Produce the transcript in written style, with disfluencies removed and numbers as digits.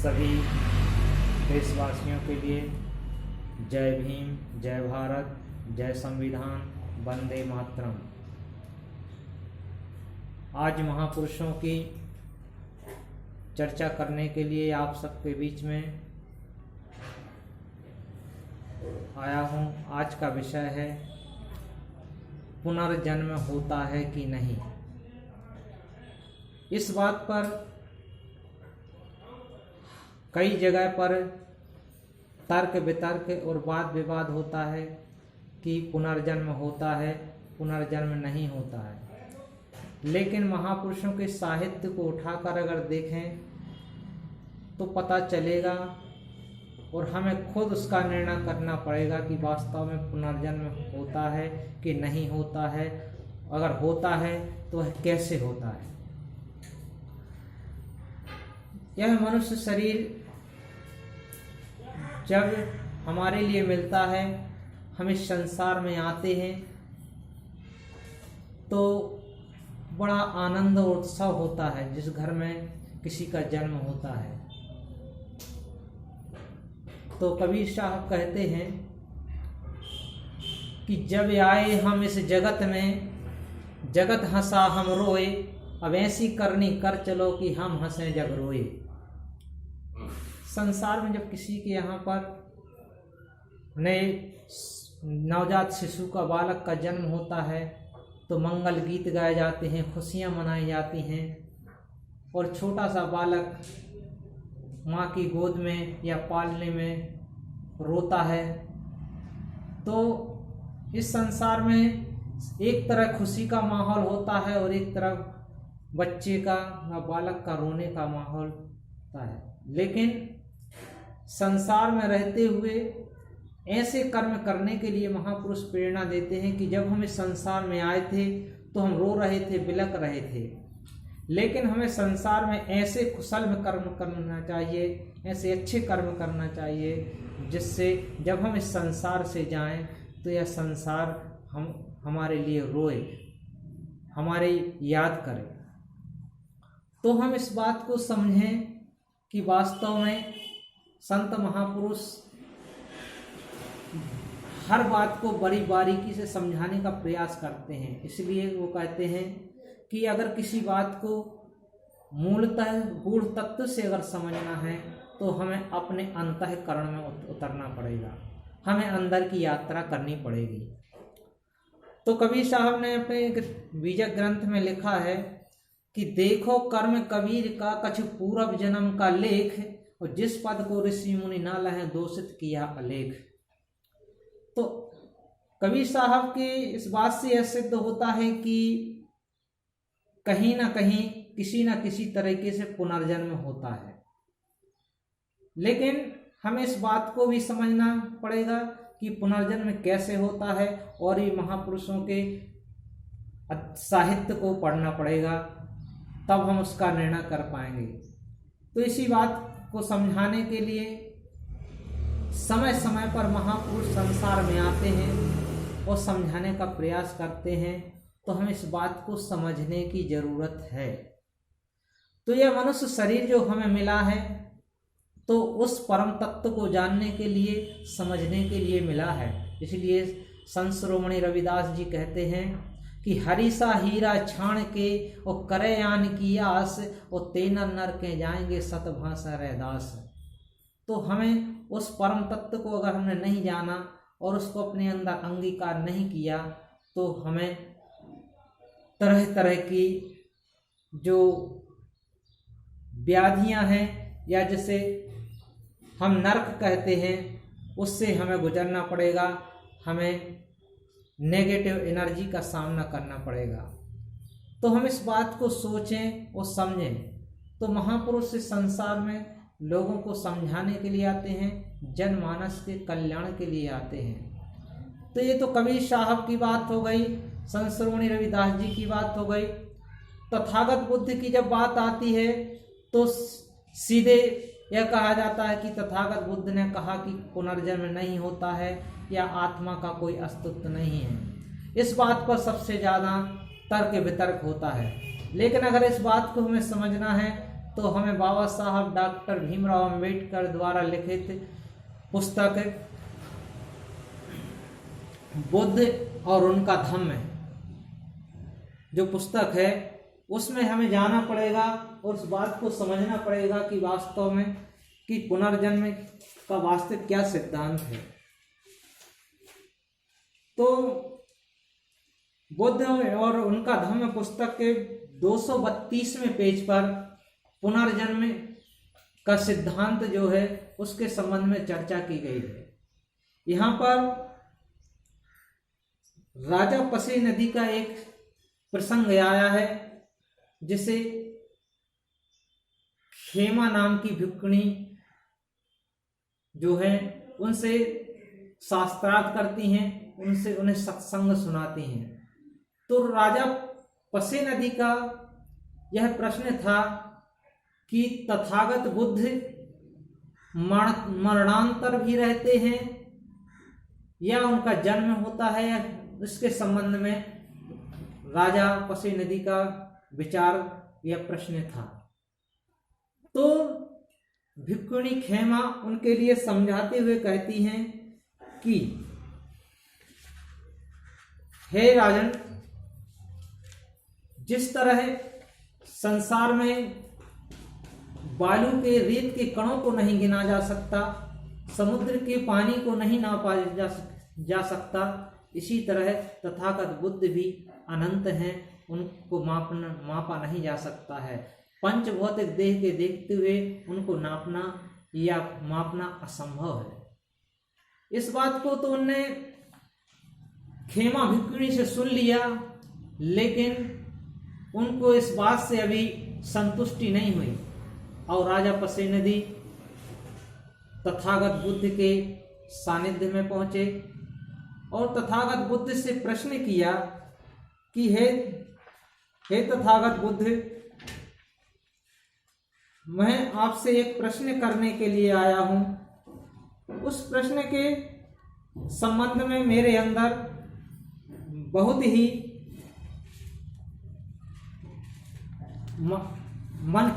सभी देशवासियों के लिए जय भीम, जय भारत, जय संविधान, वंदे मातरम। आज महापुरुषों की चर्चा करने के लिए आप सबके बीच में आया हूँ। आज का विषय है पुनर्जन्म होता है कि नहीं। इस बात पर कई जगह पर तर्क वितर्क और वाद विवाद होता है कि पुनर्जन्म होता है, पुनर्जन्म नहीं होता है। लेकिन महापुरुषों के साहित्य को उठाकर अगर देखें तो पता चलेगा और हमें खुद उसका निर्णय करना पड़ेगा कि वास्तव में पुनर्जन्म होता है कि नहीं होता है। अगर होता है तो वह कैसे होता है। यह मनुष्य शरीर जब हमारे लिए मिलता है, हम इस संसार में आते हैं तो बड़ा आनंद और उत्सव होता है जिस घर में किसी का जन्म होता है। तो कबीर साहब कहते हैं कि जब आए हम इस जगत में, जगत हंसा हम रोए, अब ऐसी करनी कर चलो कि हम हंसे जग रोए। संसार में जब किसी के यहाँ पर नए नवजात शिशु का, बालक का जन्म होता है तो मंगल गीत गाए जाते हैं, खुशियाँ मनाई जाती हैं और छोटा सा बालक माँ की गोद में या पालने में रोता है। तो इस संसार में एक तरह खुशी का माहौल होता है और एक तरफ बच्चे का या बालक का रोने का माहौल होता है। लेकिन संसार में रहते हुए ऐसे कर्म करने के लिए महापुरुष प्रेरणा देते हैं कि जब हम इस संसार में आए थे तो हम रो रहे थे, बिलख रहे थे, लेकिन हमें संसार में ऐसे कुशल कर्म करना चाहिए, ऐसे अच्छे कर्म करना चाहिए जिससे जब हम इस संसार से जाएं तो यह संसार हमारे लिए रोए, हमारे याद करे। तो हम इस बात को समझें कि वास्तव में संत महापुरुष हर बात को बड़ी बारीकी से समझाने का प्रयास करते हैं। इसलिए वो कहते हैं कि अगर किसी बात को मूलतः गूढ़ तत्व से अगर समझना है तो हमें अपने अंतःकरण में उतरना पड़ेगा, हमें अंदर की यात्रा करनी पड़ेगी। तो कबीर साहब ने अपने बीजक ग्रंथ में लिखा है कि देखो कर्म कबीर का कछु पूर्व जन्म का लेख, और जिस पद को ऋषि मुनि ना लहे दोषित किया अलेख। तो कबीर साहब के इस बात से यह सिद्ध होता है कि कहीं ना कहीं किसी न किसी तरीके से पुनर्जन्म होता है। लेकिन हमें इस बात को भी समझना पड़ेगा कि पुनर्जन्म कैसे होता है और ये महापुरुषों के साहित्य को पढ़ना पड़ेगा, तब हम उसका निर्णय कर पाएंगे। तो इसी बात को समझाने के लिए समय समय पर महापुरुष संसार में आते हैं और समझाने का प्रयास करते हैं। तो हमें इस बात को समझने की जरूरत है। तो यह मनुष्य शरीर जो हमें मिला है तो उस परम तत्व को जानने के लिए, समझने के लिए मिला है। इसलिए संत शिरोमणि रविदास जी कहते हैं कि हरिसा हीरा छाण के और करे आन की आस, और तेना नर के जाएंगे सतभाषा रहदास। तो हमें उस परम तत्व को अगर हमने नहीं जाना और उसको अपने अंदर अंगीकार नहीं किया तो हमें तरह तरह की जो व्याधियां हैं या जिसे हम नरक कहते हैं उससे हमें गुजरना पड़ेगा, हमें नेगेटिव एनर्जी का सामना करना पड़ेगा। तो हम इस बात को सोचें और समझें। तो महापुरुष इस संसार में लोगों को समझाने के लिए आते हैं, जनमानस के कल्याण के लिए आते हैं। तो ये तो कबीर साहब की बात हो गई, संत शिरोमणि रविदास जी की बात हो गई। तथागत बुद्ध की जब बात आती है तो सीधे यह कहा जाता है कि तथागत बुद्ध ने कहा कि पुनर्जन्म नहीं होता है या आत्मा का कोई अस्तित्व नहीं है। इस बात पर सबसे ज़्यादा तर्क वितर्क होता है। लेकिन अगर इस बात को हमें समझना है तो हमें बाबा साहब डॉक्टर भीमराव अंबेडकर द्वारा लिखित पुस्तक बुद्ध और उनका धम्म जो पुस्तक है उसमें हमें जाना पड़ेगा और उस बात को समझना पड़ेगा कि वास्तव में कि पुनर्जन्म का वास्तविक क्या सिद्धांत है। तो बुद्ध और उनका धम्म पुस्तक के 232वें पेज पर पुनर्जन्म का सिद्धांत जो है उसके संबंध में चर्चा की गई है। यहाँ पर राजा पसी नदी का एक प्रसंग आया है जिसे खेमा नाम की भिक्षुणी जो है उनसे शास्त्रार्थ करती हैं, उनसे उन्हें सत्संग सुनाती हैं। तो राजा पसे नदी का यह प्रश्न था कि तथागत बुद्ध मरणांतर भी रहते हैं या उनका जन्म होता है, या इसके संबंध में राजा पसे नदी का विचार या प्रश्न था। तो भिक्षुणी खेमा उनके लिए समझाते हुए कहती हैं कि हे राजन, जिस तरह संसार में बालू के रेत के कणों को नहीं गिना जा सकता, समुद्र के पानी को नहीं नापा जा सकता, इसी तरह तथागत बुद्ध भी अनंत हैं, उनको मापा नहीं जा सकता है। पंच भौतिक देह के देखते हुए उनको नापना या मापना असंभव है। इस बात को तो उनने खेमा भिक्षुणी से सुन लिया, लेकिन उनको इस बात से अभी संतुष्टि नहीं हुई और राजा पसे नदी तथागत बुद्ध के सानिध्य में पहुंचे और तथागत बुद्ध से प्रश्न किया कि हे तथागत बुद्ध, मैं आपसे एक प्रश्न करने के लिए आया हूं। उस प्रश्न के संबंध में मेरे अंदर बहुत ही मन